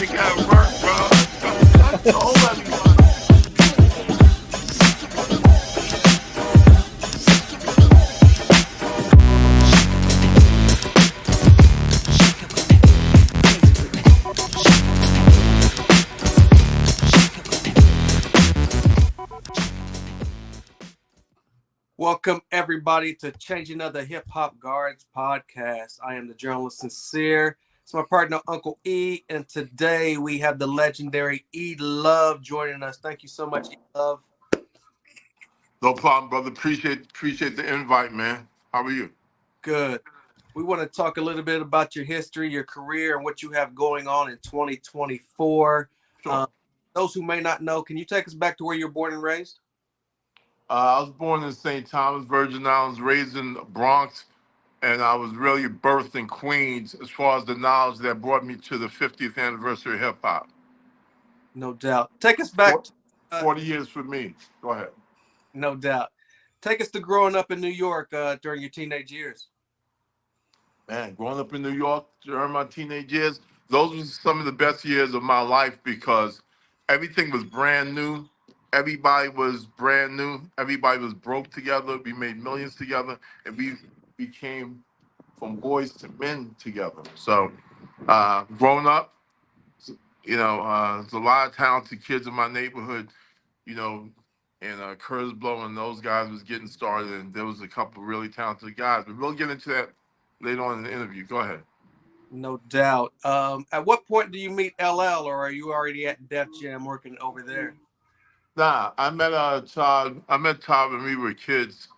make that work, bro. I told everybody. Welcome, everybody, to Changing of the Hip Hop Guards podcast. I am the journalist Sincere. It's my partner, Uncle E, and today we have the legendary E Love joining us. Thank you so much, E Love. No problem, brother. Appreciate the invite, man. How are you? Good. We want to talk a little bit about your history, your career, and what you have going on in 2024. Sure. Those who may not know, can you take us back to where you were born and raised? I was born in St. Thomas, Virgin Islands, raised in the Bronx, and I was really birthed in Queens as far as the knowledge that brought me to the 50th anniversary of hip hop. No doubt. Take us back to, 40 years for me. Go ahead. no doubt. Take us to growing up in New York during your teenage years. Man, growing up in New York during my teenage years, those were some of the best years of my life because everything was brand new. Everybody was brand new. Everybody was broke together. We made millions together, and we became from boys to men together. So, growing up, there's a lot of talented kids in my neighborhood, you know, and Curtis Blow and those guys was getting started, and there was a couple of really talented guys. But we'll get into that later on in the interview. Go ahead. No doubt. At what point do you meet LL, or are you already at Def Jam working over there? Nah, I met Todd. I met Todd when we were kids.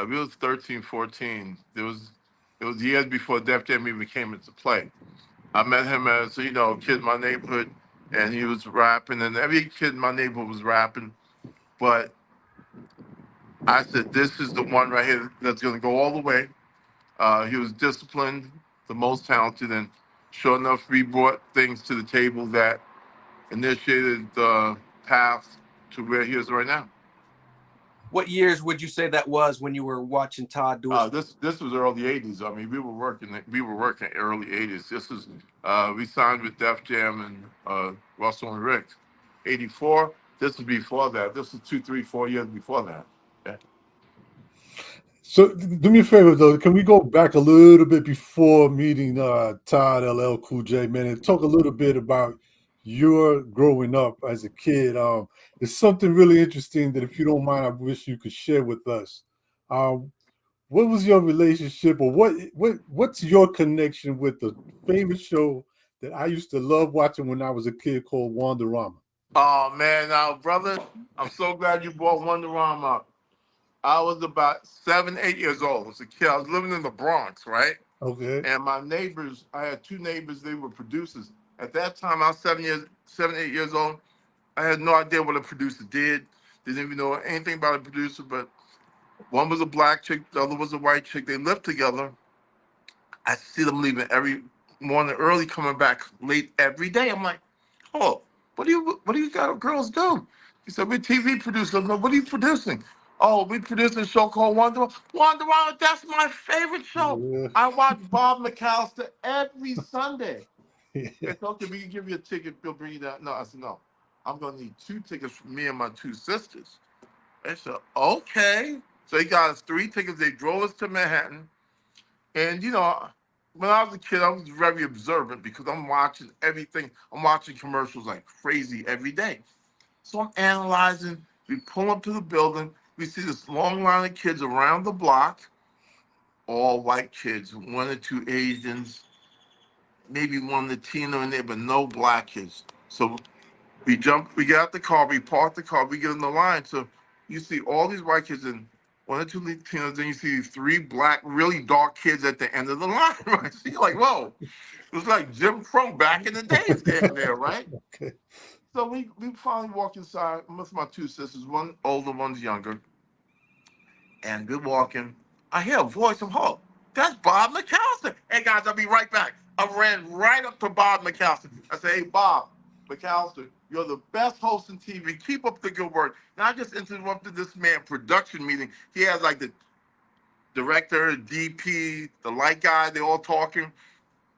We was 13, 14. It was years before Def Jam even came into play. I met him as a kid in my neighborhood, and he was rapping, and every kid in my neighborhood was rapping. But I said, this is the one right here that's gonna go all the way. He was disciplined, the most talented, and sure enough, we brought things to the table that initiated the path to where he is right now. What years would you say that was when you were watching Todd do his? This was early '80s. I mean, we were working early '80s. We signed with Def Jam and Russell and Rick, '84. This was before that. This was 2, 3, 4 years before that. Yeah. So do me a favor though, can we go back a little bit before meeting Todd LL Cool J, man, and talk a little bit about your growing up as a kid? It's something really interesting that, if you don't mind, I wish you could share with us. Um, what was your relationship, or what's your connection with the famous show that I used to love watching when I was a kid called Wonderama? Oh man, now brother, I'm so glad you brought Wonderama up. I was about 7, 8 years old as a kid. I was living in the Bronx, right? Okay. And my neighbors, I had two neighbors, they were producers. At that time, I was 7, 8 years old. I had no idea what a producer did. Didn't even know anything about a producer, but one was a black chick, the other was a white chick. They lived together. I see them leaving every morning early, coming back late every day. I'm like, oh, what do you got girls do? He said, we're TV producers. I'm like, what are you producing? Oh, we producing a show called Wonder Woman. Wonder Woman, that's my favorite show. Yeah. I watch Bob McAllister every Sunday. They Yeah. said, okay, we can give you a ticket. We'll bring you that. No, I said, no. I'm going to need 2 tickets for me and my 2 sisters. They said, okay. So they got us 3 tickets. They drove us to Manhattan. And, when I was a kid, I was very observant because I'm watching everything. I'm watching commercials like crazy every day. So I'm analyzing. We pull up to the building. We see this long line of kids around the block, all white kids, 1 or 2 Asians, maybe one Latino in there, but no black kids. So we get out the car, we park the car, we get in the line. So you see all these white kids and 1 or 2 Latinos, then you see these 3 black, really dark kids at the end of the line, right? So you're like, whoa, it was like Jim Crow back in the days there, right? Okay. So we finally walk inside with my 2 sisters, one older, one's younger, and we're walking. I hear a voice from home. That's Bob McAllister. Hey guys, I'll be right back. I ran right up to Bob McAllister. I said, hey Bob McAllister, you're the best host in TV. Keep up the good work. Now I just interrupted this man production meeting. He has like the director, DP, the light guy, they all talking.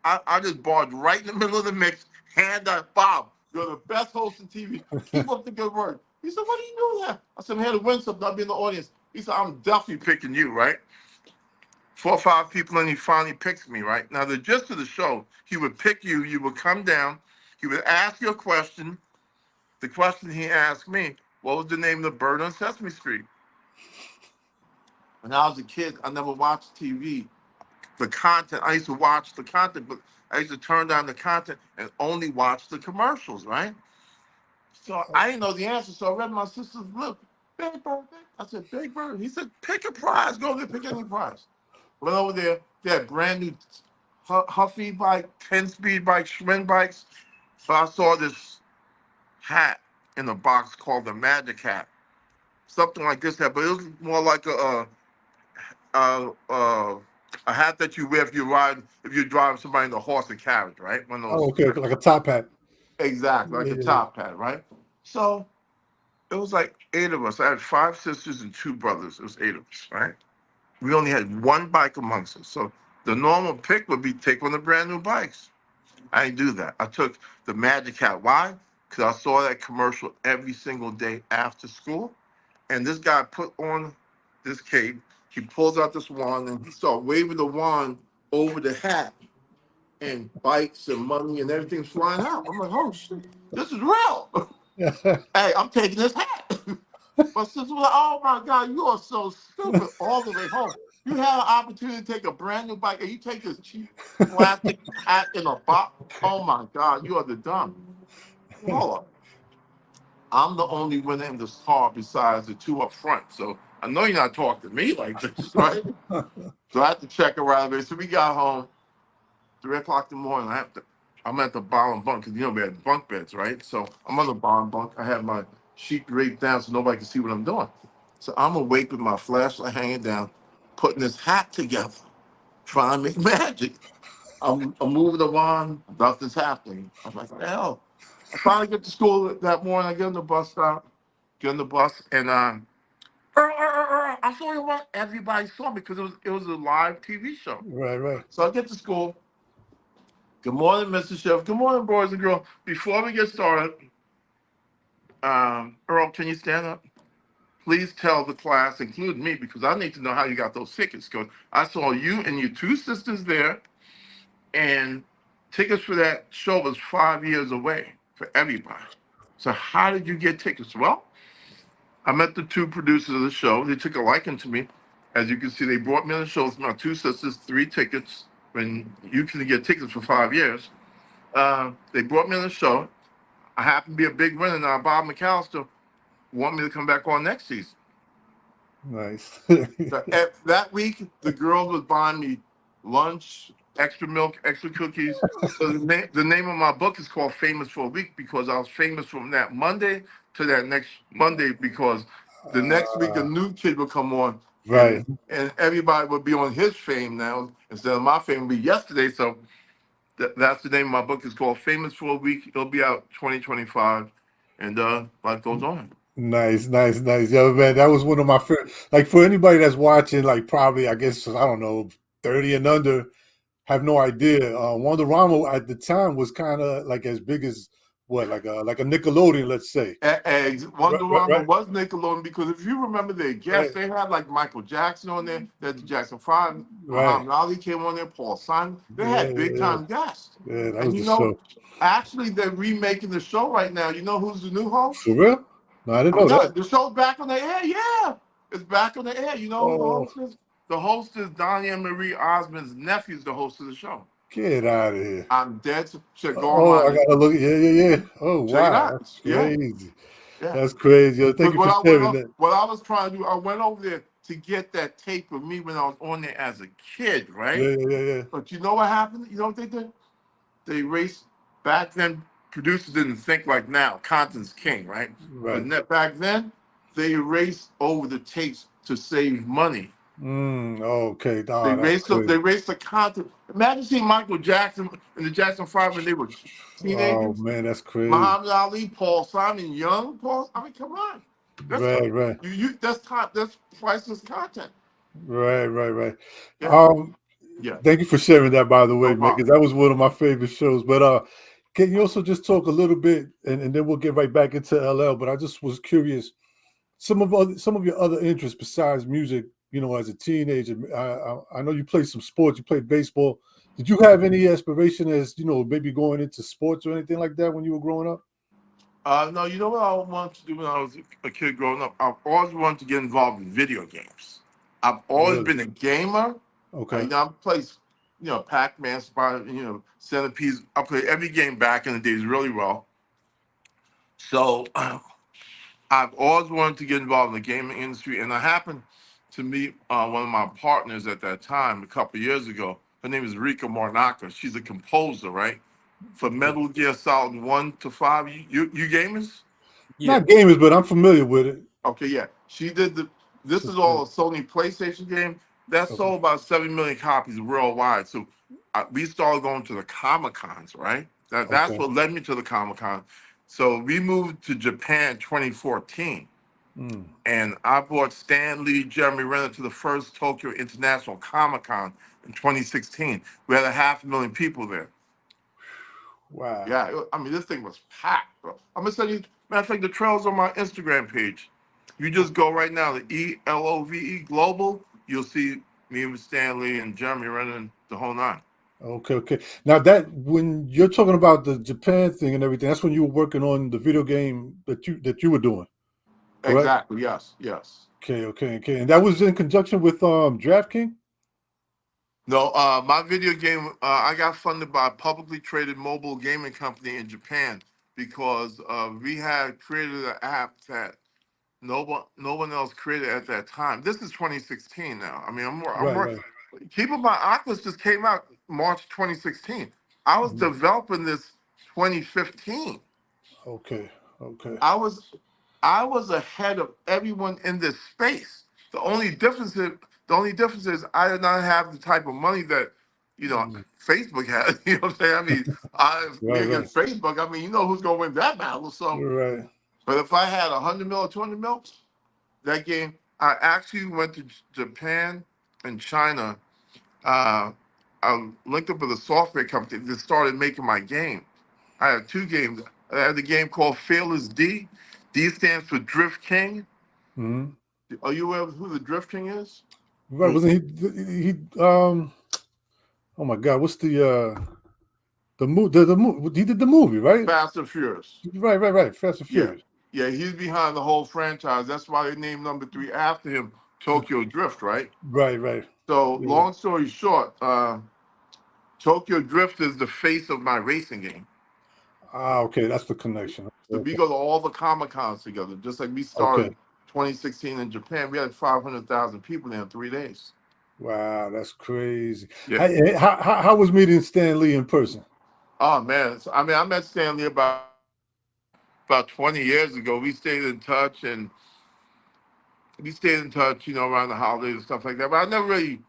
I just barged right in the middle of the mix, hand that Bob. You're the best host in TV. Keep up the good work. He said, what are you doing there? I said, I'm here to win something. I'll be in the audience. He said, I'm definitely picking you, right? 4 or 5 people, and he finally picks me, right? Now, the gist of the show, he would pick you, you would come down, he would ask you a question. The question he asked me, what was the name of the bird on Sesame Street? When I was a kid, I never watched TV. The content, I used to watch the content, but I used to turn down the content and only watch the commercials, right? So I didn't know the answer, so I read my sister's lip. Big bird, big. I said, big bird. He said, pick a prize. Go there, pick any prize. Went over there. They had brand new Huffy bike, 10-speed bikes, Schwinn bikes. So I saw this hat in a box called the Magic Hat. Something like this hat, but it was more like a, uh, a hat that you wear if you're driving somebody in the horse and carriage, right? One of Oh, those. okay, like a top hat. Exactly, like Yeah, a yeah, top hat, right? So it was like 8 of us. I had 5 sisters and 2 brothers. It was 8 of us, right? We only had one bike amongst us. So the normal pick would be take one of the brand new bikes. I didn't do that. I took the Magic Hat. Why? Because I saw that commercial every single day after school. And this guy put on this cape. He pulls out this wand and he started waving the wand over the hat. And bikes and money and everything's flying out. I'm like, oh shit, this is real. yeah. Hey, I'm taking this hat. My sister was like, oh my God, you are so stupid all the way home. You have an opportunity to take a brand new bike and you take this cheap plastic hat in a box. Oh my God, you are the dumb. Hold up. I'm the only winner in this car besides the 2 up front. So I know you're not talking to me like this, right? So I had to check around there. So we got home, 3 o'clock in the morning. I'm at the bottom bunk because we had bunk beds, right? So I'm on the bottom bunk. I have my sheet draped down so nobody can see what I'm doing. So I'm awake with my flashlight hanging down, putting this hat together, trying to make magic. I'm moving the wand, nothing's happening. I'm like, what the hell? I finally get to school that morning. I get on the bus stop, get on the bus, and I saw you. What? Everybody saw me because it was a live TV show. Right, right. So I get to school. Good morning, Mr. Chef. Good morning, boys and girls. Before we get started, Earl, can you stand up? Please tell the class, including me, because I need to know how you got those tickets. Because I saw you and your 2 sisters there, and tickets for that show was 5 years away for everybody. So how did you get tickets? Well, I met the 2 producers of the show. They took a liking to me. As you can see, they brought me on the show with my 2 sisters, 3 tickets. When you can get tickets for 5 years, they brought me on the show. I happen to be a big winner now. Bob McAllister want me to come back on next season. Nice. That week, the girls was buying me lunch, extra milk, extra cookies. So the name of my book is called Famous for a Week because I was famous from that Monday to that next Monday because the next week a new kid would come on Right. and everybody would be on his fame now instead of my fame would be yesterday. So that's the name of my book. It's called Famous for a Week. It'll be out 2025, and life goes on. Nice, nice, nice. Yeah, man, that was one of my favorite. Like for anybody that's watching, like probably, I guess, I don't know, 30 and under, have no idea. Wonderama at the time was kind of like as big as what, like a Nickelodeon, let's say. Eggs. Right, Wonder Woman right, was Nickelodeon because if you remember their guests, right, they had like Michael Jackson on there, they had the Jackson 5, right. Muhammad Ali came on there, Paul Simon. They Yeah, had big yeah, time guests. yeah. That And was the show. actually they're remaking the show right now. You know who's the new host? For real? No, I didn't I'm know telling that. you, the show's back on the air. Yeah, it's back on the air. You know who the Oh, host is? The host is Donnie and Marie Osmond's nephew's the host of the show. get out of here. I'm dead. Should go Oh, I online. gotta look. Yeah, yeah, yeah. Oh, Check it wow, out. that's Yeah, crazy. yeah. That's crazy. Yo, thank Because you for sharing that. what I was trying to do, I went over there to get that tape of me when I was on there as a kid, right? Yeah, yeah, yeah, yeah. But you know what happened? You know what they did? They erased back then. Producers didn't think like now. Content's king, right? But Right. back then, they erased over the tapes to save money. Okay. They Oh, that's erased the, crazy. they erased the content. Imagine seeing Michael Jackson and the Jackson 5 when they were Oh teenagers. man, that's crazy. Muhammad Ali, Paul Simon, young Paul. I mean, come on. That's Right, right, that's priceless content. right, right, right. Yeah, Um, yeah, thank you for sharing that, by the no way, man, because problem. that was one of my favorite shows. But Can you also just talk a little bit, and then we'll get right back into LL. But I just was curious, some of your other interests besides music. As a teenager, I know you played some sports. You played baseball. Did you have any aspiration as maybe going into sports or anything like that when you were growing up? No, you know what I wanted to do when I was a kid growing up? I've always wanted to get involved in video games. I've always Really? been a gamer. Okay. I played, Pac-Man, Spider, Centipedes. I played every game back in the days really well. So I've always wanted to get involved in the gaming industry, and I happened to meet one of my partners at that time a couple of years ago. Her name is Rika Mornaka. She's a composer, right? For Okay. Metal Gear Solid 1 to 5. You gamers? Yeah. Not gamers, but I'm familiar with it. Okay, yeah. She did the. This is System. all a Sony PlayStation game that Okay. sold about 7 million copies worldwide. So we started going to the Comic Cons, right? That's Okay. what led me to the Comic Con. So we moved to Japan 2014, Mm. and I brought Stan Lee, Jeremy Renner to the first Tokyo International Comic Con in 2016. We had 500,000 people there. Wow. Yeah, I mean, this thing was packed, bro. I'm gonna send you. Matter of fact, the trail's on my Instagram page. You just go right now to ELOVE Global. You'll see me with Stanley and Jeremy running the whole nine. Okay, okay. Now that when you're talking about the Japan thing and everything, that's when you were working on the video game that you were doing, correct? Exactly. Yes. Yes. Okay, okay, okay. And that was in conjunction with DraftKings? No, my video game. I got funded by a publicly traded mobile gaming company in Japan because we had created an app that no one else created at that time. This is 2016 now. I mean, I'm Right, working. right. Keep in mind, Oculus just came out March 2016. I was Mhm. developing this 2015. Okay, okay. I was I was ahead of everyone in this space. The only difference is I did not have the type of money that Mm. Facebook had. You know what I'm saying? I mean, me Right, right. against Facebook. I mean, you know who's going to win that battle. So, Right. but if I had 100 mil or 200 mil, that game, I actually went to Japan and China. Uh, I linked up with a software company that started making my game. I had two games. I had the game called Fearless D. D stands for Drift King. Hmm. Are you aware of who the Drift King is? Right. Wasn't he oh my God, what's the he did the movie, right? Fast and Furious. Right, right, right. Fast and Yeah. Furious. Yeah, he's behind the whole franchise. That's why they named number 3 after him, Tokyo Drift, right? Right, right. So, Yeah. long story short, Tokyo Drift is the face of my racing game. Ah, okay, that's the connection. So we Okay. go to all the Comic Cons together, just like we Okay. started 2016 in Japan. We had 500,000 people there in 3 days. Wow, that's crazy. Yeah. How was meeting Stan Lee in person? Oh man. I mean, I met Stanley about 20 years ago. We stayed in touch, around the holidays and stuff like that. But I never really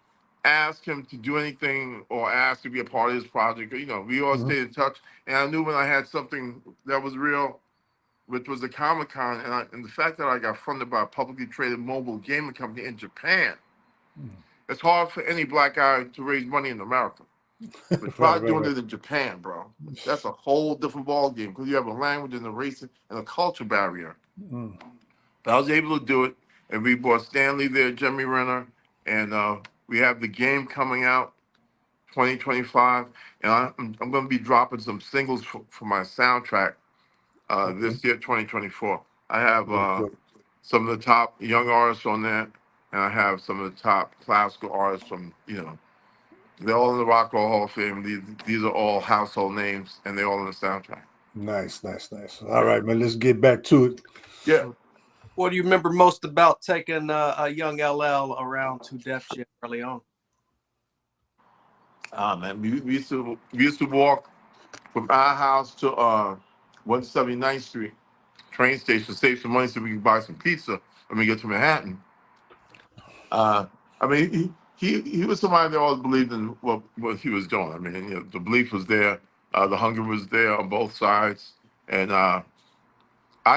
asked him to do anything or asked to be a part of his project. We all Mhm. stayed in touch, and I knew when I had something that was real, which was the Comic Con, and the fact that I got funded by a publicly traded mobile gaming company in Japan. Mhm. It's hard for any black guy to raise money in America, but Right, try right, doing right. it in Japan, bro. That's a whole different ball game because you have a language and a race and a culture barrier. Mm. But I was able to do it, and we brought Stanley there, Jeremy Renner, and we have the game coming out 2025, and I'm going to be dropping some singles for my soundtrack Okay. this year, 2024. I have Dope, dope. some of the top young artists on that, and I have some of the top classical artists from, they're all in the Rock and Roll Hall of Fame. These are all household names, and they're all in the soundtrack. Nice, nice, nice. All right, man. Let's get back to it. Yeah. What do you remember most about taking a young LL around to Def Jam early on? Ah, man, we used to walk from our house to 179th Street train station, save some money so we could buy some pizza when we get to Manhattan. Uh, I mean, he was somebody that always believed in what he was doing. I mean, the belief was there, the hunger was there on both sides, and I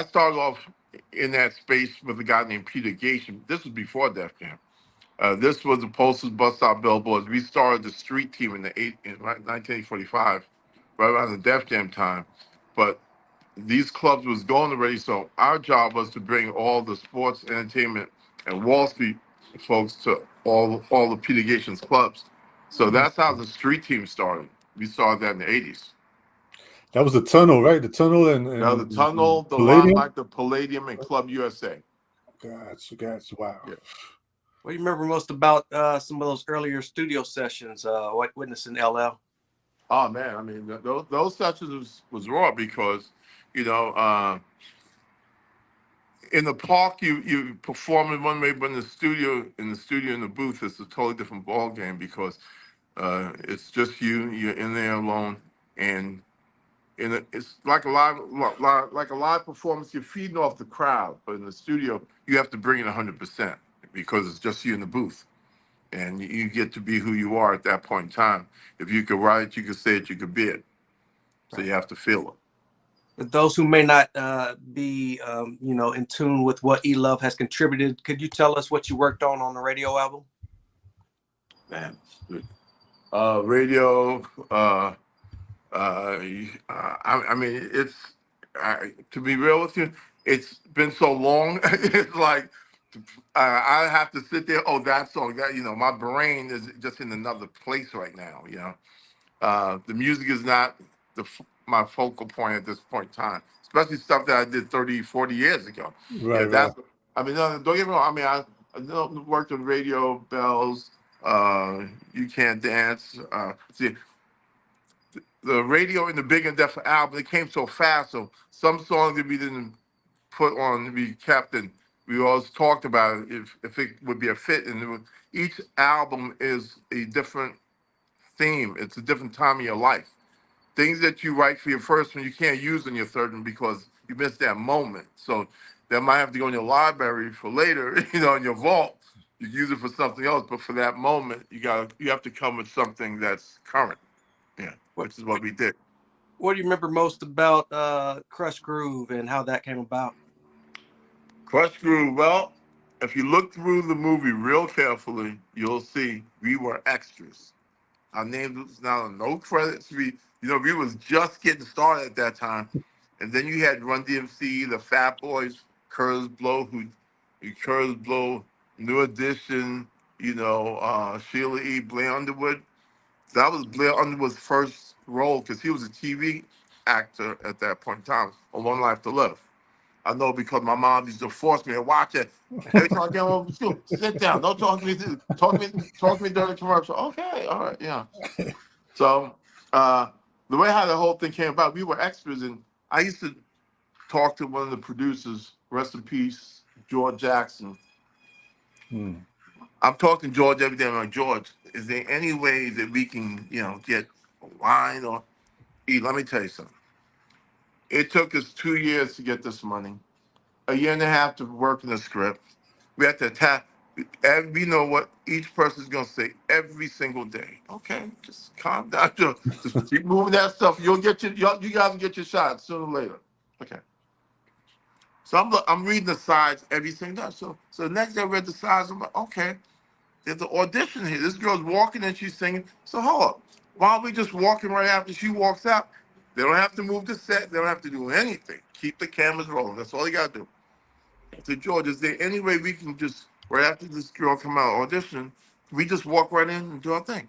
started off in that space with a guy named Peter Gation. This was before Def Jam. This was the posters, bus stop, billboards. We started the street team in 1945 right around the Def Jam time. But these clubs was going already, so our job was to bring all the sports, entertainment, and Wall Street folks to all the Peter Gation's clubs. So that's how the street team started. We started that in the 80s. That was the tunnel, right? The tunnel Now the and Tunnel, the Palladium. Limelight, the Palladium, and Club USA. Gotcha. Wow. Yeah. What do you remember most about some of those earlier studio sessions? Witnessing LL. Oh man, I mean those sessions was raw because, you know, in the park you perform in one way, but in the studio in the booth it's a totally different ball game because it's just you're in there alone, and it's like like a live performance. You're feeding off the crowd, but in the studio you have to bring it 100% because it's just you in the booth, and you get to be who you are at that point in time. If you could write, you could say it, you could be it. So you have to feel it. For those who may not be, in tune with what E-Love has contributed, could you tell us what you worked on the radio album? Man, radio. I mean, to be real with you, it's been so long. It's like I have to sit there. Oh, that song. That my brain is just in another place right now. The music is not my focal point at this point in time, especially stuff that I did 30, 40 years ago. Right. That's. I mean, no, don't get me wrong. I mean, I worked on Radio Bells. You Can't Dance. See, the radio in the Big and Deaf album, it came so fast. So some songs that we didn't put on to be kept, and we always talked about it, if it would be a fit. And each album is a different theme. It's a different time of your life. Things that you write for your first one, you can't use in your third one because you missed that moment. So that might have to go in your library for later, in your vault. You use it for something else, but for that moment, you have to come with something that's current. Yeah, which is what we did. What do you remember most about Krush Groove and how that came about? Krush Groove. Well, if you look through the movie real carefully, you'll see we were extras. Our names was now no credits. We was just getting started at that time, and then you had Run DMC, the Fat Boys, Curtis Blow, Curtis Blow, New Edition, Sheila E. Blair Underwood. That was Blair Underwood's first role because he was a TV actor at that point in time on One Life to Live. I know because my mom used to force me to watch it. Every time I get home from school, sit down. Don't talk to me. Talk to me during the commercial. Okay, all right, yeah. So the way how the whole thing came about, we were extras, and I used to talk to one of the producers. Rest in peace, George Jackson. I'm talking to George every day. I'm like, George, is there any way that we can, get a line or eat? Let me tell you something. It took us 2 years to get this money, a year and a half to work in the script. We had to attack, and we know what each person's gonna say every single day. Okay, just calm down. Just keep moving that stuff. You guys will get your shot sooner or later. Okay. So I'm reading the sides every single day. So the next day I read the sides. I'm like, okay, there's an audition here. This girl's walking and she's singing. So hold up. Why are we just walking right after she walks out? They don't have to move the set. They don't have to do anything. Keep the cameras rolling. That's all you gotta do. To George, is there any way we can just right after this girl come out audition, we just walk right in and do our thing?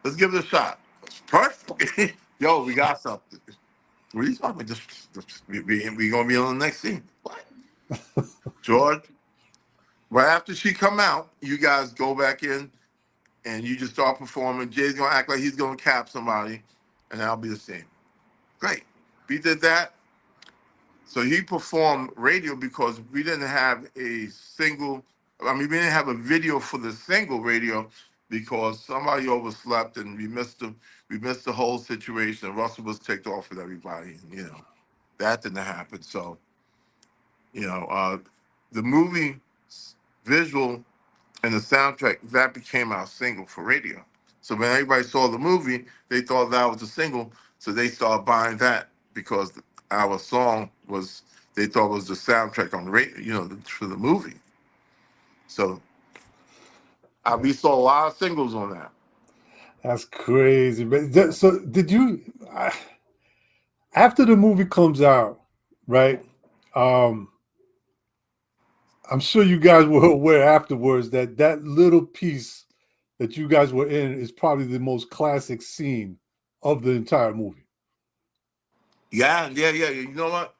Let's give it a shot. Perfect. Yo, we got something. What are you talking about? We gonna be on the next scene. What? George, right after she come out, you guys go back in and you just start performing. Jay's gonna act like he's gonna cap somebody, and that'll be the same. Great. We did that. So he performed radio because we didn't have a single. I mean, we didn't have a video for the single radio because somebody overslept and we missed the whole situation. Russell was ticked off with everybody, and that didn't happen. So the movie visual and the soundtrack that became our single for radio. So when everybody saw the movie, they thought that was a single, so they started buying that because our song was they thought was the soundtrack on radio, for the movie. So We saw a lot of singles on that. That's crazy. But so did you? After the movie comes out, right? Um, I'm sure you guys were aware afterwards that that little piece that you guys were in is probably the most classic scene of the entire movie. Yeah. You know what?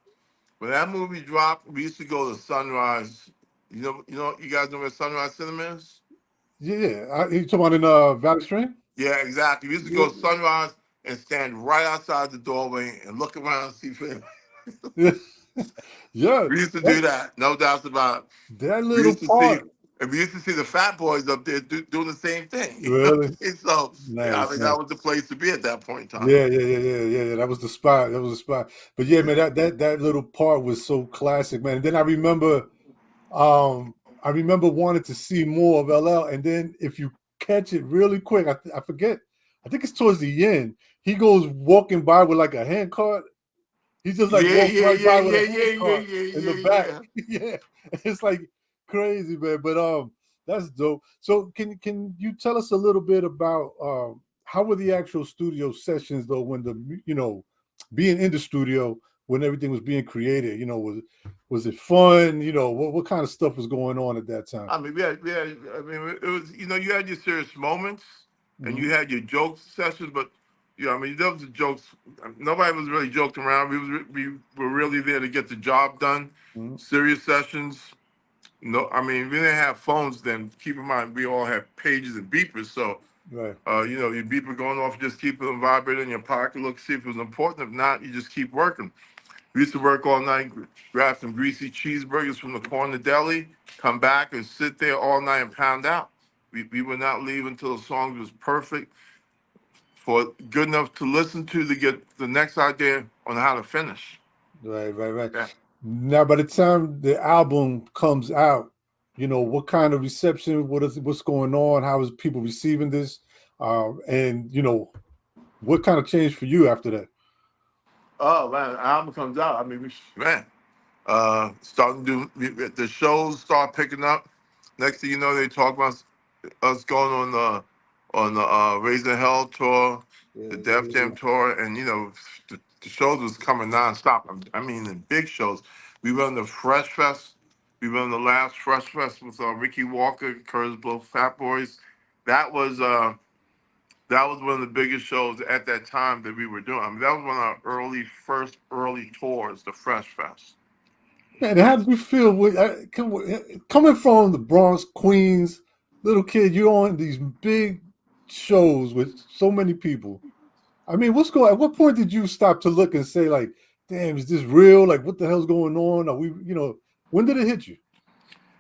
When that movie dropped, we used to go to Sunrise. You guys know where Sunrise Cinema is? Yeah. You talking about in Valley Stream? Yeah, exactly. We used to Yeah. go to Sunrise and stand right outside the doorway and look around and see film. Yeah. Yeah. We used to do That, that, no doubts about it. that We little used to see, part. and we used to see the fat boys up there doing the same thing. You know what Really? I'm saying? So, yeah, I Nice, mean, that nice. was the place to be at that point in time. Yeah. That was the spot. That was the spot. But yeah, man, that little part was so classic, man. And then um, I remember wanting to see more of LL. And then if you catch it really quick, I forget. I think it's towards the end. He goes walking by with like a hand cart. He just like Yeah, walks yeah, right yeah, by with a yeah, hand yeah, yeah, cart yeah, in the yeah, back. yeah. Yeah, it's like crazy, man. But that's dope. So can you tell us a little bit about how were the actual studio sessions though when being in the studio when everything was being created? Was it fun? What kind of stuff was going on at that time? I mean, I mean, it was, you had your serious moments and Hmm. you had your joke sessions, but, I mean, there was the jokes. Nobody was really joking around. We were really there to get the job done. Hmm. Serious sessions. No, I mean, we didn't have phones then. Keep in mind, we all had pages and beepers. So, Right, your beeper going off, just keep it vibrating in your pocket. Look, see if it was important. If not, you just keep working. We used to work all night, grab some greasy cheeseburgers from the corner deli, come back and sit there all night and pound out. We would not leave until the song was perfect, for good enough to listen to get the next idea on how to finish. right. Yeah. Now, by the time the album comes out, what kind of reception? What's going on? How is people receiving this? And what kind of changed for you after that? Oh man, the album comes out. I mean, man, starting to do the shows start picking up. Next thing you know, they talk about us going on the Raising Hell tour, the Def Yeah. Jam tour, and the shows was coming nonstop. I mean, the big shows. We run the Fresh Fest. We run the last Fresh Fest with Ricky Walker, Curtis Blow, Fat Boys. That was uh, that was one of the biggest shows at that time that we were doing. I mean, that was one of our first early tours, the Fresh Fest. Man, how did you feel coming from the Bronx, Queens, little kid? You're on these big shows with so many people. I mean, at what point did you stop to look and say, like, damn, is this real? Like, what the hell's going on? Are when did it hit you?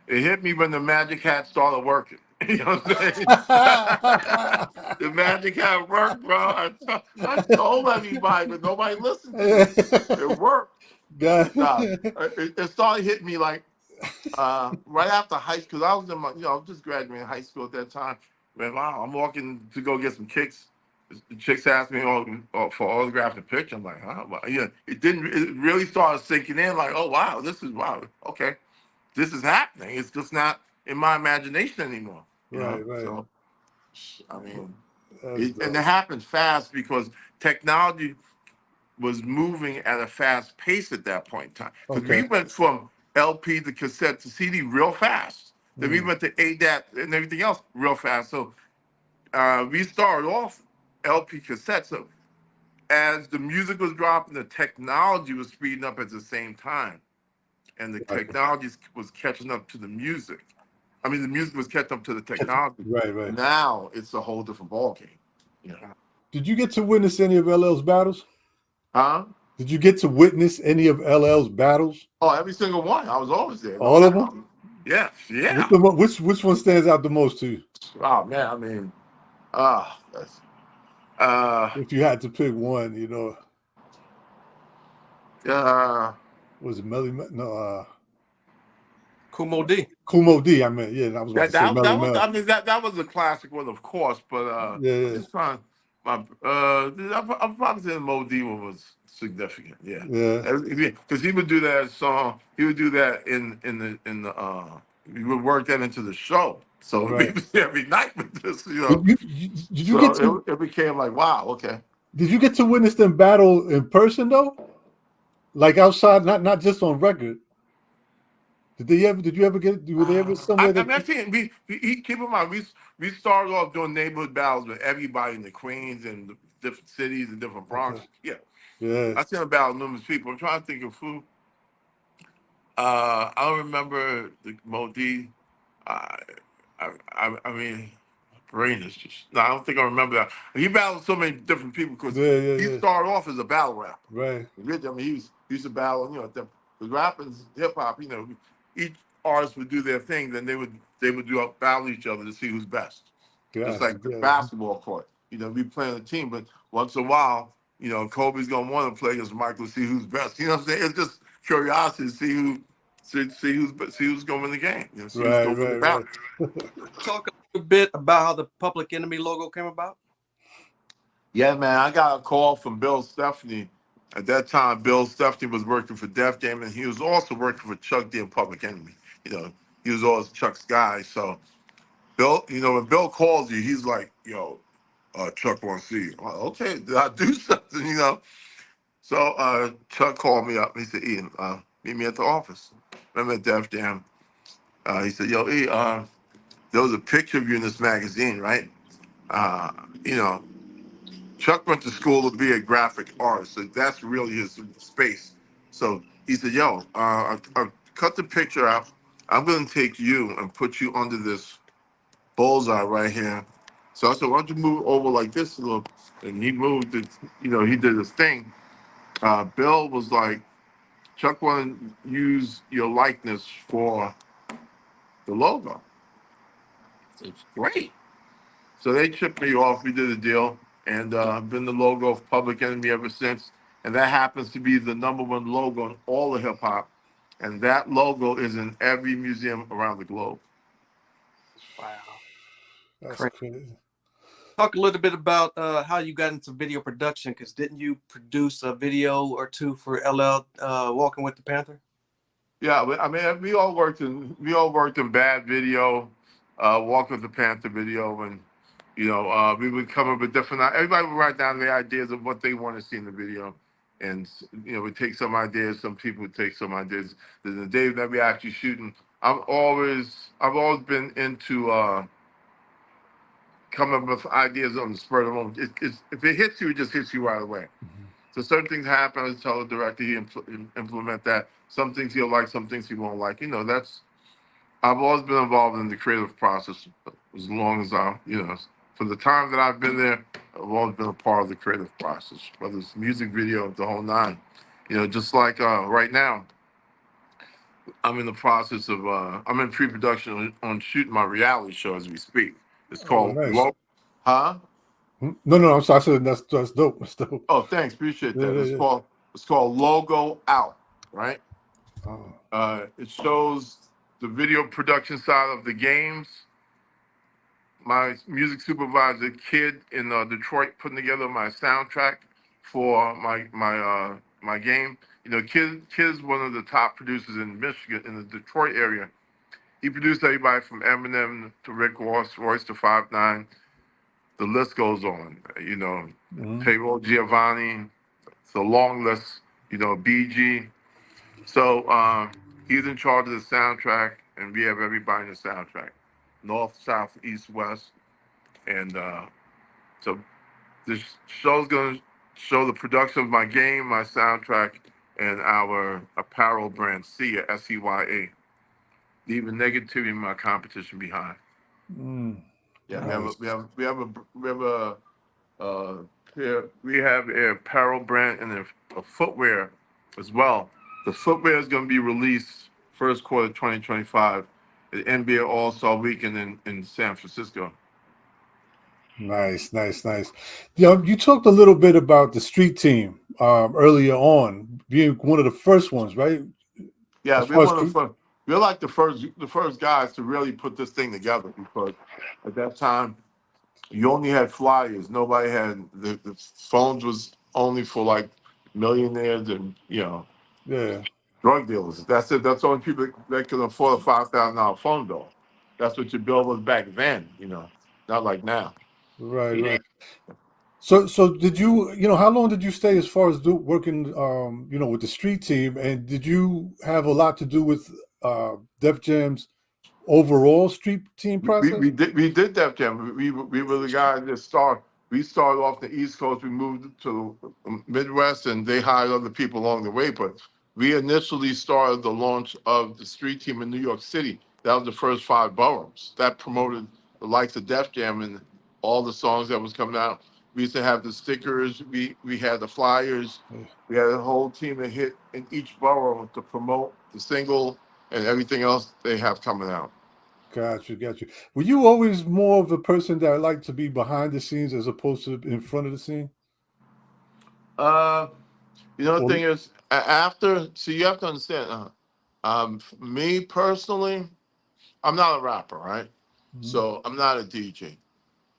It hit me when the Magic Hat started working. You know what I'm saying? The Magic Hat worked, bro. I told everybody, but nobody listened to me. It worked. God. Nah, it started hitting me like right after high school. I was I was just graduating high school at that time. Man, wow, I'm walking to go get some kicks. The chicks asked me for autograph and picture. I'm like, huh? Well, yeah, it didn't. It really started sinking in. Like, oh wow, this is wow. Okay, this is happening. It's just not in my imagination anymore. Right. So I mean, That's and it dope. happened fast because technology was moving at a fast pace at that point in time. Because we Okay. went from LP to cassette to CD real fast. Then we Mm, went to ADAT and everything else real fast. So we started off LP cassette. So as the music was dropping, the technology was speeding up at the same time, and the right. technology was catching up to the music. I mean, the music was catching up to the technology. Right. Now it's a whole different ballgame. You know, Did you get to witness any of LL's battles? huh? Did you get to witness any of LL's battles? Oh, every single one. I was always there, no All of them? doubt. Yes, What yeah. the which one stands out the most to you? Oh man, I mean, that's uh, If you had to pick one, uh, was it Melly Mel? No, Kumo D. Kumo D. I meant, yeah, I was about to that say that Melly that was. Mel. I mean, that was a classic one, of course. But I'm Yeah, just trying. I'm probably saying Mo Diva was significant. Yeah, yeah. because he would do that song. He would do that in the. We would work that into the show. So we Right. was there every night with this, Did you get So to it became like, wow, okay. did you get to witness them battle in person though? Like outside, not just on record. Did you ever get were they ever somewhere I that mean, I think keep in mind, we started off doing neighborhood battles with everybody in the Queens and the different cities and different okay. Bronx. Yeah, Yeah. I seen about numerous people. I'm trying to think of who. I don't remember the Modi. I, I mean, brain is just. No, I don't think I remember that. He battled so many different people because Yeah, yeah, he yeah. started off as a battle rapper. Right. I mean, he used to battle. The rappers, hip hop. Each artist would do their thing, then they would do battle each other to see who's best. Just Gotcha. like the Gotcha. basketball court. We playing a team, but once in a while, Kobe's gonna want to play against Michael to see who's best. You know what I'm saying? It's just curiosity to see who's gonna win the game. See who's Right, gonna win the right, battle. right. Talk a little bit about how the Public Enemy logo came about. Yeah, man, I got a call from Bill Stephanie. At that time, Bill Stephanie was working for Def Jam, and he was also working for Chuck D and Public Enemy. You know, he was always Chuck's guy. So Bill, when Bill calls you, he's like, "Yo, Chuck wants to see you." I'm like, okay, did I do something? So Chuck called me up. He said, "Ian, meet me at the office." I'm at Def Jam. He said, "Yo, E, there was a picture of you in this magazine, right? Uh, you know, Chuck went to school to be a graphic artist, so that's really his space." So he said, "Yo, I cut the picture out. I'm going to take you and put you under this bullseye right here." So I said, "Why don't you move over like this a little?" And he moved it. He did his thing. Bill was like, "Chuck wanted to use your likeness for the logo." It's great. So they chipped me off. We did a deal, and I've been the logo of Public Enemy ever since. And that happens to be the #1 logo in all of hip hop. And that logo is in every museum around the globe. Wow, That's great. crazy. Talk a little bit about how you got into video production, because didn't you produce a video or two for LL Walking with the Panther? Yeah, I mean, we all worked in Bad Video, Walk with the Panther video, and we would come up with different. Everybody would write down their ideas of what they want to see in the video, and we take some ideas. Some people would take some ideas. Then the day that we actually shooting, I've always been into coming up with ideas on the spur of the moment. If it hits you, it just hits you right away. Mhm. So certain things happen. I tell the director implement that. Some things he'll like, some things he won't like. That's I've always been involved in the creative process as long as for the time that I've been there. I've always been a part of the creative process, whether it's music video, the whole nine. Just like right now, I'm in the process of I'm in pre-production on shooting my reality show as we speak. It's Oh, called nice. Low. Huh? No, no, I'm sorry. I said that's dope. That's dope. Oh, thanks. Appreciate Yeah, that. yeah, It's yeah. called it's called Logo Out, right? Oh, It shows the video production side of the games. My music supervisor, kid in Detroit, putting together my soundtrack for my game. Kid's one of the top producers in Michigan, in the Detroit area. He produced everybody from Eminem to Rick Royce to 5 9. The list goes on. mhm. Payroll Giovanni. It's a long list. BG. So he's in charge of the soundtrack, and we have everybody in the soundtrack, north, south, east, west, and so this show's gonna show the production of my game, my soundtrack, and our apparel brand, SEYA, SEYA, leaving negativity in my competition behind. Yeah, we have a Nice. we have we have a we have a we have an apparel brand and a footwear as well. The footwear is going to be released first quarter 2025 at NBA All Star Weekend in San Francisco. Nice, nice, nice. You talked a little bit about the street team earlier on, being one of the first ones, right? Yeah, As we're far as one of the first. We're like the first guys to really put this thing together because at that time you only had flyers. Nobody had the phones was only for like millionaires and yeah, drug dealers. That's it. That's the only people that could afford a $5,000 phone bill. That's what your bill was back then, not like now. Right, right. So did you, how long did you stay as far as working, with the street team, and did you have a lot to do with Def Jam's overall street team process? We did that, Jim. We were the guys that start. We started off the East Coast. We moved to the Midwest, and they hired other people along the way. But we initially started the launch of the street team in New York City. That was the first 5 boroughs. That promoted the likes of Def Jam and all the songs that was coming out. We used to have the stickers. We had the flyers. We had a whole team that hit in each borough to promote the single and everything else they have coming out. Got you, got you. Were you always more of a person that liked to be behind the scenes as opposed to in front of the scene? Uh, the Or thing is, after, so you have to understand, me personally, I'm not a rapper, right? Mhm, So I'm not a DJ.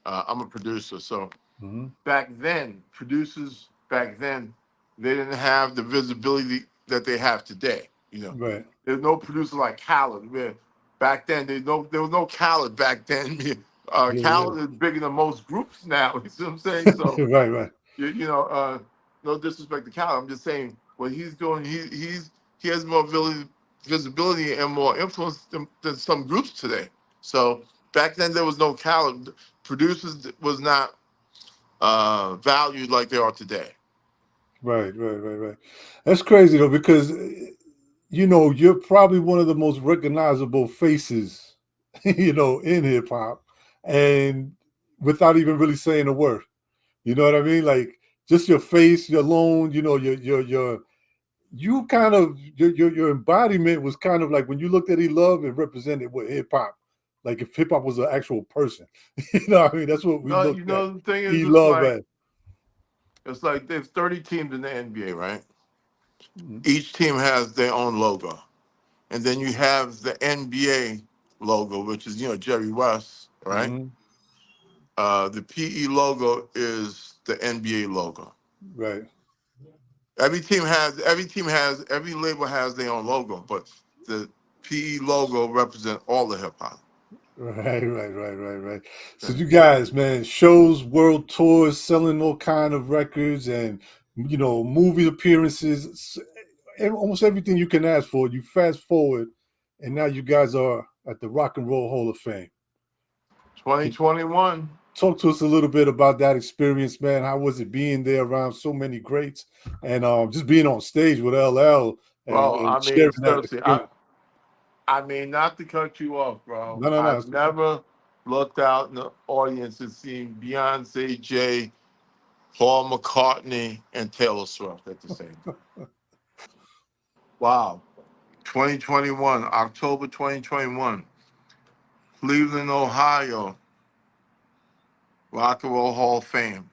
I'm a producer. So mhm. back then, producers back then, they didn't have the visibility that they have today. Right. There's no producer like Khaled. Back then, there was no Khaled back then. Yeah, yeah. Khaled is bigger than most groups now. You see what I'm saying? So Right, right. you know, no disrespect to Cal. I'm just saying what he's doing. He has more visibility and more influence than some groups today. So back then there was no Cal. Producers was not valued like they are today. Right, right, right, right. That's crazy though, because you're probably one of the most recognizable faces, in hip hop, and without even really saying a word. You know what I mean? Like just your face, your alone, your you kind of your embodiment was kind of like when you looked at E Love, it represented what hip hop. Like if hip hop was an actual person. What I mean? That's what we looked at The thing is, E Love as. it's like there's 30 teams in the NBA, right? Mhm. Each team has their own logo, and then you have the NBA logo, which is Jerry West, right? Mhm. The PE logo is the NBA logo. Right. Every label has their own logo, but the PE logo represents all the hip hop. Right, right, right, right, right. So Yeah. you guys, man, shows, world tours, selling all kind of records, and movie appearances, almost everything you can ask for. You fast forward, and now you guys are at the Rock and Roll Hall of Fame. Can you 2021. talk to us a little bit about that experience, man? How was it being there around so many greats, and just being on stage with LL and, Well, and I mean, sharing that seriously, I experience? I mean, not to cut you off, bro. No, no, no. I've never looked out in the audience and seen Beyonce, Jay, Paul McCartney, and Taylor Swift at the same time. Wow. 2021, October 2021, Cleveland, Ohio, Rock and Roll Hall of Fame.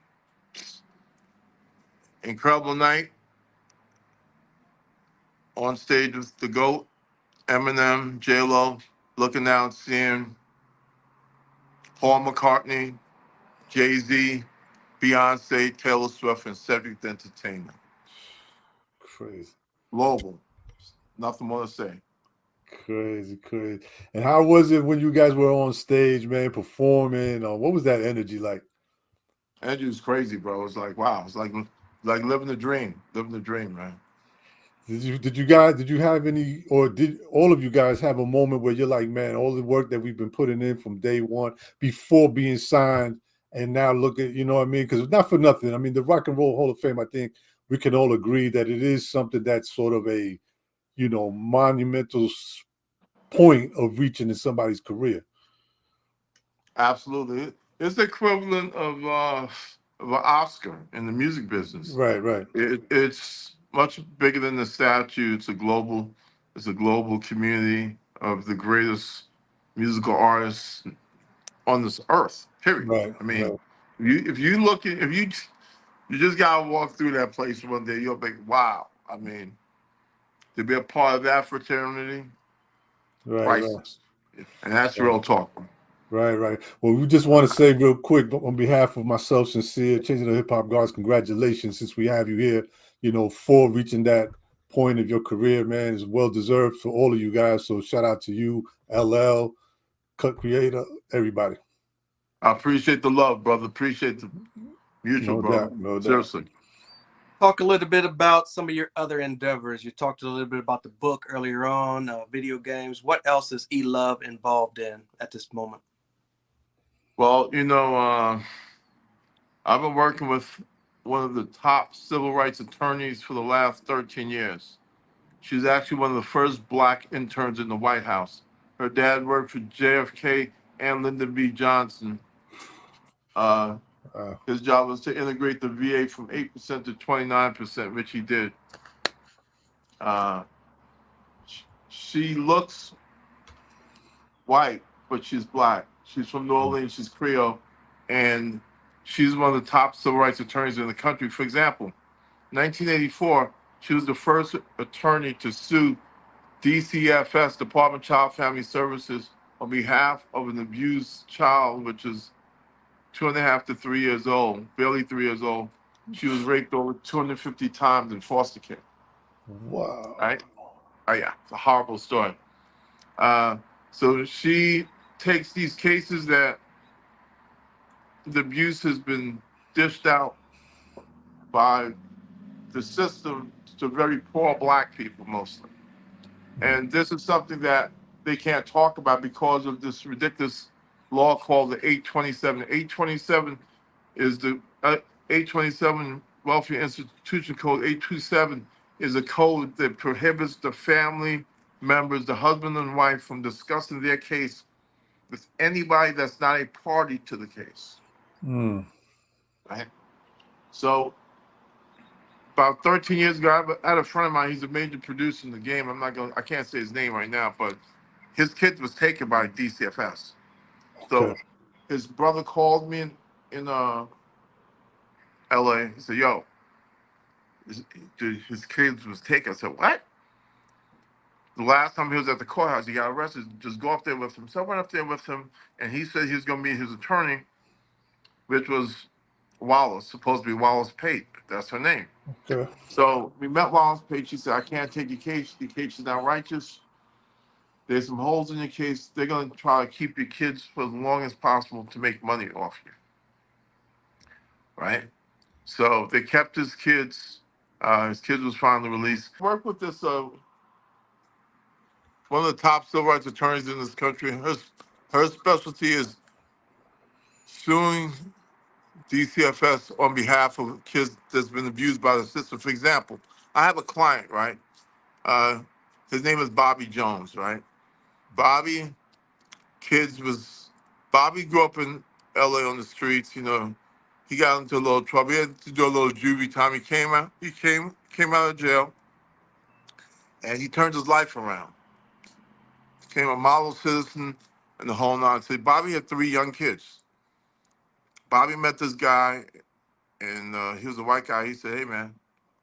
Incredible night on stage with the GOAT, Eminem, J Lo, looking out, seeing Paul McCartney, Jay Z, Beyonce, Taylor Swift, and Cedric the Entertainer. Crazy. Global. Nothing more to say. Crazy, crazy. And how was it when you guys were on stage, man, performing? What was that energy like? Andrew's crazy, bro. It's like wow. It's like living the dream, man. Did you have any, or did all of you guys have a moment where you're like, man, all the work that we've been putting in from day one before being signed, and now look at, you know what I mean? Because not for nothing. I mean, the Rock and Roll Hall of Fame, I think we can all agree that it is something that's sort of a, monumental point of reaching in somebody's career. Absolutely. It's the equivalent of an Oscar in the music business. Right, right, It's much bigger than the statue. It's a global community of the greatest musical artists on this earth. Period. right, I mean, right, if you look at if you just gotta walk through that place one day, you'll be wow. I mean, to be a part of that fraternity, right, right. priceless, and that's real talk. Right, right. Well, we just want to say real quick on behalf of myself, Sincere, Changing the Hip Hop Guards, congratulations since we have you here, for reaching that point of your career, man. It's well deserved for all of you guys. So shout out to you, LL. cut creator, everybody. I appreciate the love, brother. Appreciate the mutual, No brother. doubt, no doubt. Seriously. Talk a little bit about some of your other endeavors. You talked a little bit about the book earlier on, video games. What else is E-Love involved in at this moment? Well, I've been working with one of the top civil rights attorneys for the last 13 years. She's actually one of the first black interns in the White House. Her dad worked for JFK and Lyndon B. Johnson. Uh, his job was to integrate the VA from 8% to 29%, which he did. Uh, she looks white, but she's black. She's from New Orleans, she's Creole, and she's one of the top civil rights attorneys in the country. For example, 1984, she was the first attorney to sue DCFS, Department of Child Family Services, on behalf of an abused child, which is 2.5 to 3 years old, barely 3 years old. She was raped over 250 times in foster care. Wow. Right? Oh yeah, it's a horrible story. So she takes these cases that the abuse has been dished out by the system to very poor black people mostly. And this is something that they can't talk about because of this ridiculous law called the 827. 827 is the 827 Welfare Institution Code. 827 is a code that prohibits the family members, the husband and wife, from discussing their case with anybody that's not a party to the case. Mm. Right? So about 13 years ago, I had a friend of mine. He's a major producer in the game. I can't say his name right now, but his kid was taken by DCFS. Okay. So his brother called me in LA. He said, "Yo, his kid was taken." I said, "What?" The last time he was at the courthouse, he got arrested. Just go up there with him. So I went up there with him, and he said he was going to meet his attorney, which was Wallace, supposed to be Wallace Pate. That's her name. Okay. So we met Wallace Pate. She said, "I can't take your case. Your case is not righteous. There's some holes in your case. They're going to try to keep your kids for as long as possible to make money off you." Right? So they kept his kids. His kids was finally released. Worked with this one of the top civil rights attorneys in this country. Her specialty is suing DCFS on behalf of kids that's been abused by the system. For example, I have a client, right? Uh, his name is Bobby Jones, right? Bobby kids was Bobby grew up in LA on the streets, he got into a little trouble. He had to do a little juvie time. He came out of jail and he turned his life around. Became a model citizen and the whole nine. So Bobby had 3 young kids. Bobby met this guy and he was a white guy. He said, "Hey man,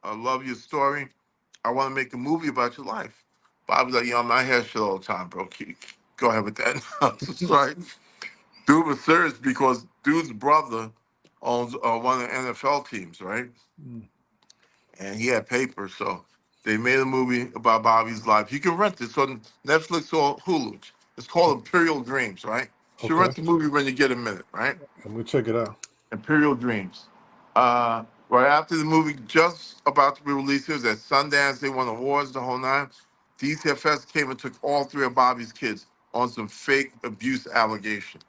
I love your story. I want to make a movie about your life." Bobby's like, "Yo, I'm not here shit all the time, bro. Go ahead with that." That's right. Dude was serious because dude's brother owns one of the NFL teams, right? Mm. And he had paper, so they made a movie about Bobby's life. You can rent it on Netflix or Hulu. It's called Imperial Dreams, right? You should Okay. rent the movie when you get a minute, right? I'm gonna check it out. Imperial Dreams. Right after the movie just about to be released, it was at Sundance. They won awards, the whole nine. DCFS came and took all 3 of Bobby's kids on some fake abuse allegation.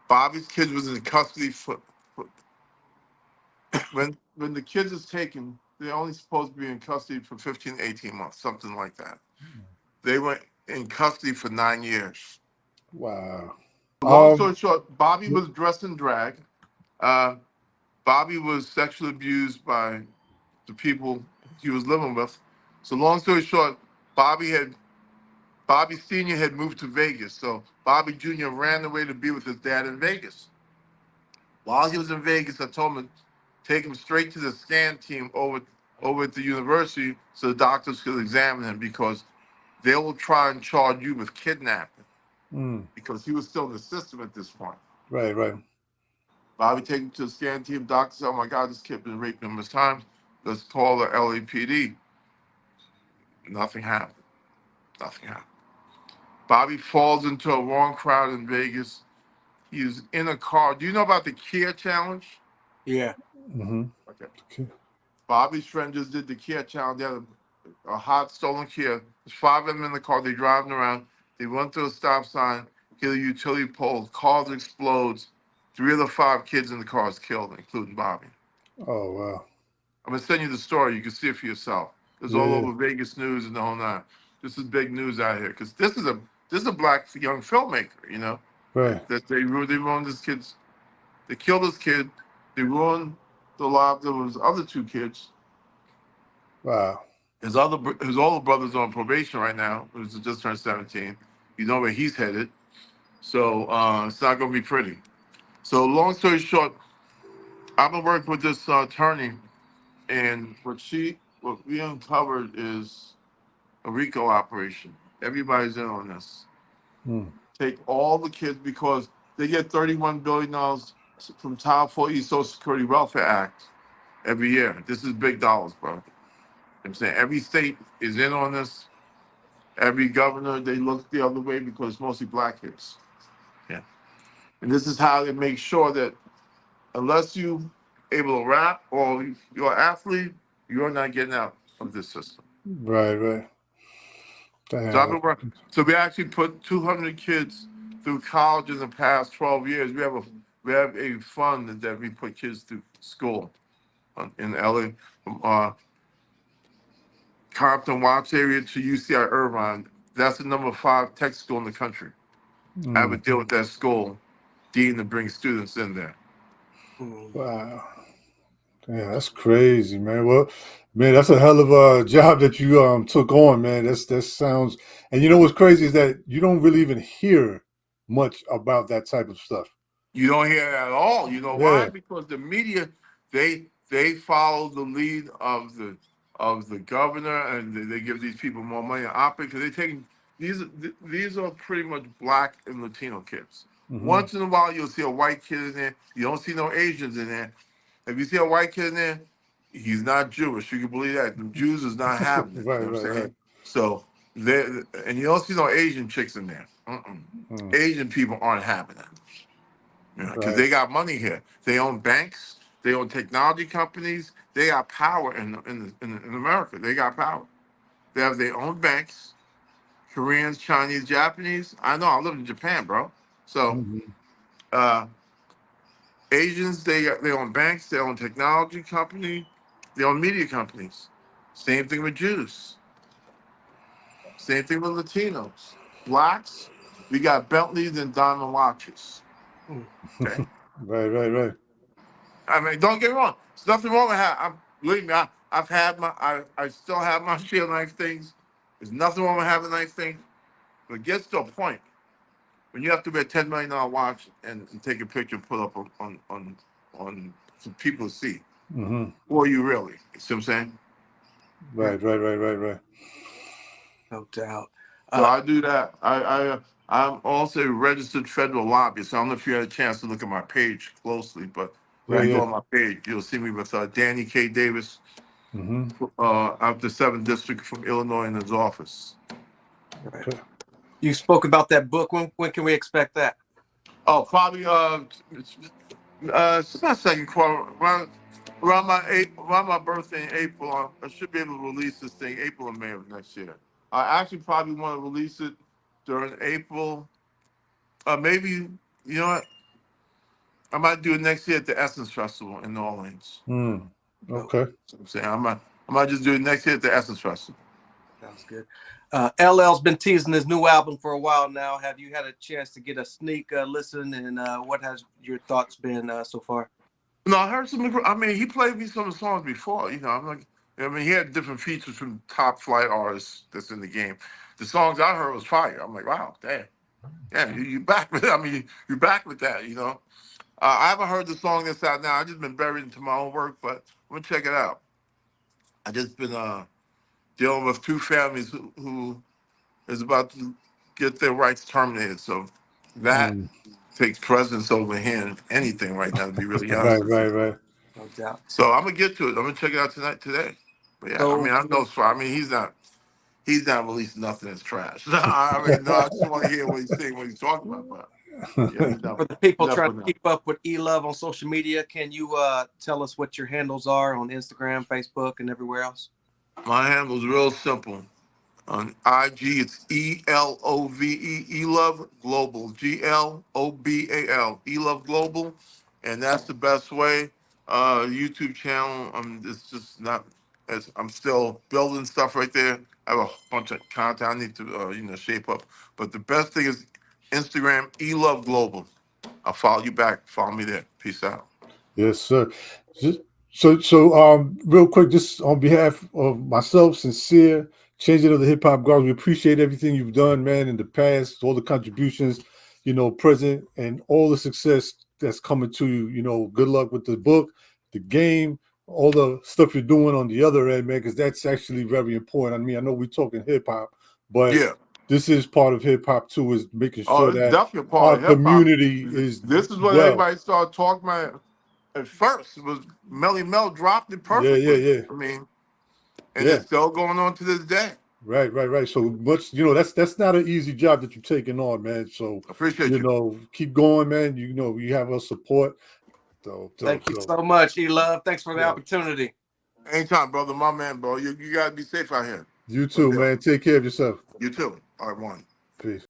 Bobby's kids was in custody for when the kids is taken, they're only supposed to be in custody for 15, 18 months, something like that. They were in custody for 9 years. Wow. Long story short, Bobby was dressed in drag. Uh, Bobby was sexually abused by the people he was living with. So long story short, Bobby Sr. had moved to Vegas. So Bobby Jr. ran away to be with his dad in Vegas. While he was in Vegas, I told him to take him straight to the scan team over at the university so the doctors could examine him because they will try and charge you with kidnapping Mm. because he was still in the system at this point. Right, right. Bobby take him to the scan team. Doctor said, "Oh my God, this kid been raped numerous times. Let's call the LAPD." Nothing happened. Nothing happened. Bobby falls into a wrong crowd in Vegas. He's in a car. Do you know about the Kia challenge? Yeah. Mm-hmm. Okay. Okay. Bobby's friend just did the Kia challenge. They had a hot stolen Kia. There's five of them in the car. They're driving around. They run through a stop sign, hit a utility pole. Cars explodes. Three of the five kids in the car is killed, including Bobby. Oh wow. I'm gonna send you the story. You can see it for yourself. It's Yeah, all yeah. over Vegas news and the whole nine. This is big news out here because this is a black young filmmaker. You know Right. that they ruined this kid's. They killed this kid. They ruined the lives of his other two kids. Wow. His older brother's on probation right now. Who's just turned 17. You know where he's headed. So it's not gonna be pretty. So long story short, I've been working with this attorney, and what we uncovered is a RICO operation. Everybody's in on this. Mm. Take all the kids because they get $31 billion from Title 40 Social Security Welfare Act every year. This is big dollars, bro. I'm saying every state is in on this. Every governor, they look the other way because it's mostly black kids. Yeah. And this is how they make sure that unless you able to rap or you're an athlete, you're not getting out of this system. Right, right. So I've Damn. been working. So we actually put 200 kids through college in the past 12 years. We have a fund that we put kids through school in LA, from Compton Watts area to UCI Irvine. That's the number five tech school in the country. I have a Mm. deal with that school, dean, to bring students in there. Mm. Wow. Yeah, that's crazy, man. Well, man, that's a hell of a job that you took on, man. That sounds. And you know what's crazy is that you don't really even hear much about that type of stuff. You don't hear it at all. You know why? Yeah. Because the media they follow the lead of the governor, and they give these people more money. Because they taking these are pretty much black and Latino kids. Mm-hmm. Once in a while, you'll see a white kid in there. You don't see no Asians in there. If you see a white kid in there, he's not Jewish. You can believe that. The Jews is not having it. You Right, know what I'm right, right. saying? So and you don't see no Asian chicks in there. Mm. Asian people aren't having it. Because Right. they got money here. They own banks. They own technology companies. They got power in America. They got power. They have their own banks. Koreans, Chinese, Japanese. I know. I live in Japan, bro. So Mm-hmm. uh, Asians, they own banks. They own technology company. They own media companies. Same thing with Jews. Same thing with Latinos. Blacks, we got Bentleys and diamond watches. Mm. Okay. Right, right, right. I mean, don't get me wrong. There's nothing wrong with believe me, I still have my share of nice things. There's nothing wrong with having nice things. But it gets to a point when you have to wear a $10 million watch and take a picture and put up on for people to see. Mm-hmm. Who are you really? You see what I'm saying? Right, right, right, right, right. No doubt. So I do that. I'm also a registered federal lobbyist. I don't know if you had a chance to look at my page closely, but Yeah, when you yeah. go on my page, you'll see me with Danny K. Davis, Mm-hmm. out the 7th district from Illinois in his office. Right. Okay. You spoke about that book. When can we expect that? Oh, probably it's my second quarter around my birthday in April. I should be able to release this thing April or May of next year. I actually probably want to release it during April. Maybe you know what? I might do it next year at the Essence Festival in New Orleans. Mm. Oh, Okay. So I'm saying I might just do it next year at the Essence Festival. sounds good. LL's been teasing his new album for a while now. Have you had a chance to get a sneak listen? And what has your thoughts been so far? No, I heard some. I mean, he played me some songs before. I'm like, I mean, he had different features from top flight artists that's in the game. The songs I heard was fire. I'm like, wow, damn, yeah, you back with. I mean, you back with that. I haven't heard the song that's out now. I just been buried into my own work, but I'm gonna check it out. I just been dealing with two families who is about to get their rights terminated. So that Mm. takes precedence over anything right now. To be really Right, honest with you. right, right. No doubt. So I'm gonna get to it. I'm gonna check it out today. But yeah, I mean, So I know. So I mean, he's not. he's not releasing nothing that's trash. I mean, no, I just want to hear what he's saying, what he's talking about. But yeah, For the people trying to putting out. keep up with E-Love on social media, can you tell us what your handles are on Instagram, Facebook, and everywhere else? My handle's real simple. On IG, it's ELOVE, eLove Global, GLOBAL, eLove Global, and that's the best way. YouTube channel, it's just not. I'm still building stuff right there. I have a bunch of content I need to, shape up. But the best thing is Instagram, eLove Global. I'll follow you back. Follow me there. Peace out. Yes, sir. Just, real quick, just on behalf of myself, Sincere, Changing of the Hip Hop Guards, we appreciate everything you've done, man, in the past, all the contributions, present, and all the success that's coming to you. Good luck with the book, the game, all the stuff you're doing on the other end, man, because that's actually very important. I mean, I know we're talking hip hop, but Yeah. this is part of hip hop too, is making Oh, sure it's that definitely a part our of hip hop. community is This is what well. everybody started talking about at first. It was Melly Mel dropped it Yeah, perfectly. yeah. I mean, and Yeah. it's still going on to this day. Right. So much, that's not an easy job that you're taking on, man. So, Appreciate you. keep going, man. You have our support. Thank you so much, E-Love. Thanks for the Yeah. opportunity. Anytime, brother, my man, bro. You gotta be safe out here. You For too, real. man. Take care of yourself. You too. All right, one. Peace.